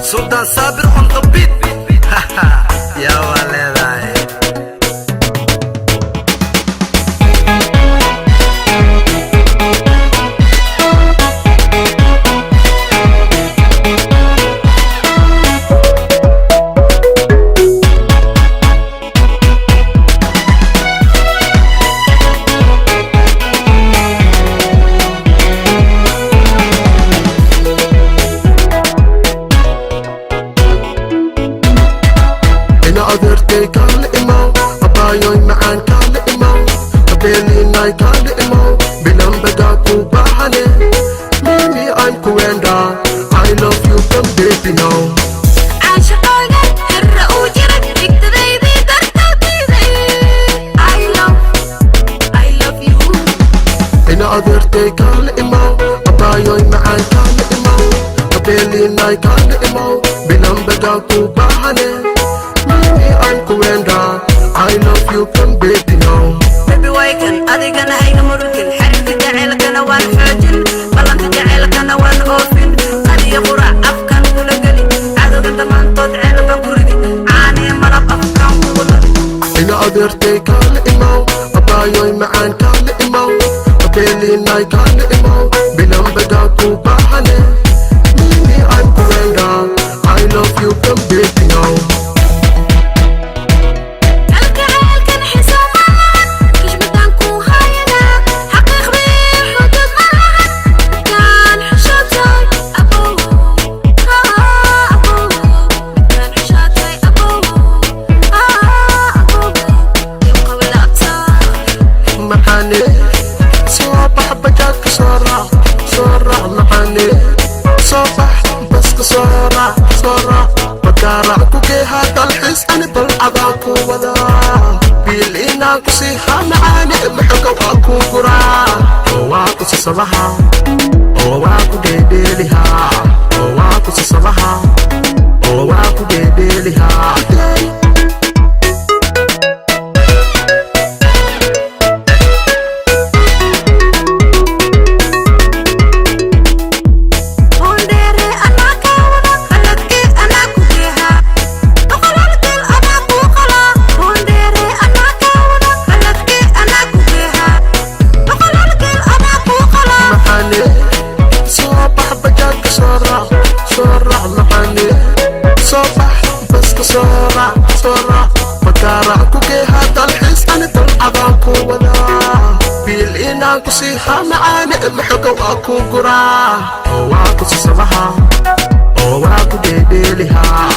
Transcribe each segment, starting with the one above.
Sultan Sabir on the beat. Ya waleedahay. adeertay kaala imaw abaayoy macaan kaala imaw habeeninay kaala imaw bilanbagaa ku baahane mimi I'm kuwenda I love you from baby now caashaqooga harra uu jira dhigtadaydii dartawtiiday I love you ina adeertay kaala imaw abaayoy macaan kaala imaw habeeninay kaala imaw bilanbagaa ku baahane Mimi I'm kuwenda I love you from baby now Baby waykan adigana hayga murugin xarirka jaceylkana waan xoojin ballanka jaceylkana waan oofin adiga qura afkan kula geli cadowga dhammaantood ceelkan ku ridi caaniya malab afkan kugu dari ina adeertay kaala imaw abaayoy macaan kaala imaw habeeninay kaala imaw bilanbagaa ku baahane Mimi I'm kuwenda I love you from baby now صباح بجاك صراع معاني صباح بس صراع بقارع كوكي هذا الحس أنا بالعذاك وذا بيلينا كسيها معاني محقا واكو قرا واكو صباحا واكو ديديلها واكو صباحا واكو ديديلها صراع معاني صباح بس صراع بقارع كوكي هذا الحس أنا بالعذاك وذا بيلينا كسيها معاني محقا واكو قرا واكو صباحا واكو ديديلها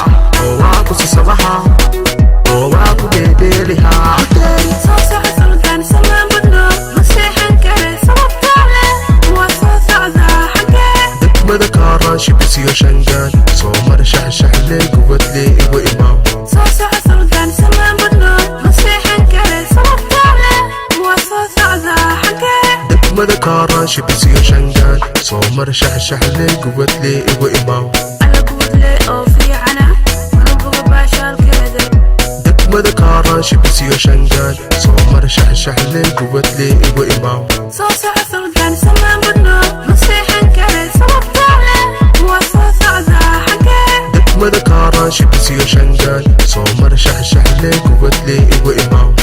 واكو صباحا واكو ديديلها شبسي وشنقان صومر شحشح لي قوت لي إيوه إمام صوصة سلطان سلام بدنون نصيحا كالي صوب تعلي وصوصة عزا حكي دك مذكارا شبسي وشنقان صومر شحشح لي قوت لي إيوه إمام أنا قوت لي أوفي عنا ونبغى باشا الكذب دك مذكارا شبسي وشنقان صومر شحشح لي قوت لي إيوه إمام صوصة سلطان سلام بدنون نصيحا كالي صوب مذكارا شبسي وشنقان صومر شحشح لي قوت لي إيوه إمام